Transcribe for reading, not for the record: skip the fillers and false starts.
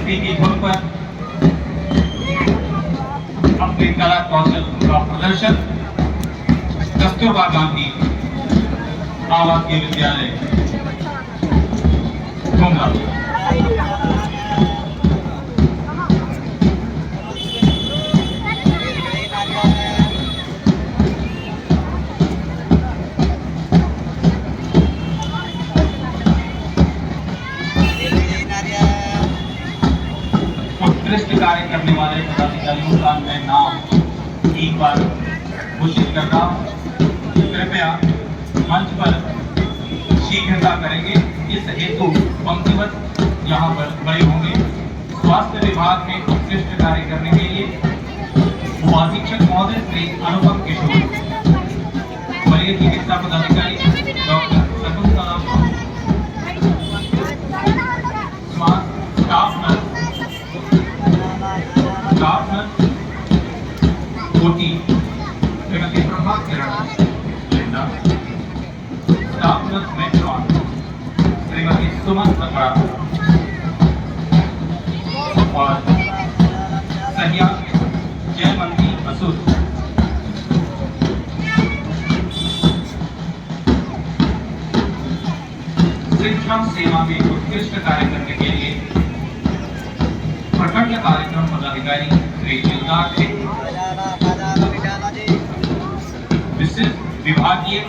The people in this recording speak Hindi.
भक्ति की धुन पर अपने कला कौशल का प्रदर्शन कस्तूरबा गांधी आवासीय विद्यालय घूमरा। उत्कृष्ट कार्य करने वाले पदाधिकारियों का मैं नाम एक बार घोषित कर रहा हूं। कृपया मंच पर शीघ्रता करेंगे। इस हेतु पंक्तिबद्ध यहाँ पर खड़े होंगे। स्वास्थ्य विभाग में उत्कृष्ट कार्य करने के लिए उपाधीक्षक महोदय श्री अनुपम किशोर, वरीय चिकित्सा पदाधिकारी doctor Shakuntala, staff nurse OT Shrimati Prabha Kiran Linda, staff nurse matron Shrimati Suman Sapra और सहिया जयमंती असुर। शिक्षण सेवा में उत्कृष्ट कार्य करने के लिए प्रखंड कार्यक्रम पदाधिकारी श्री युवराज सिंह, विशिष्ट विभागीय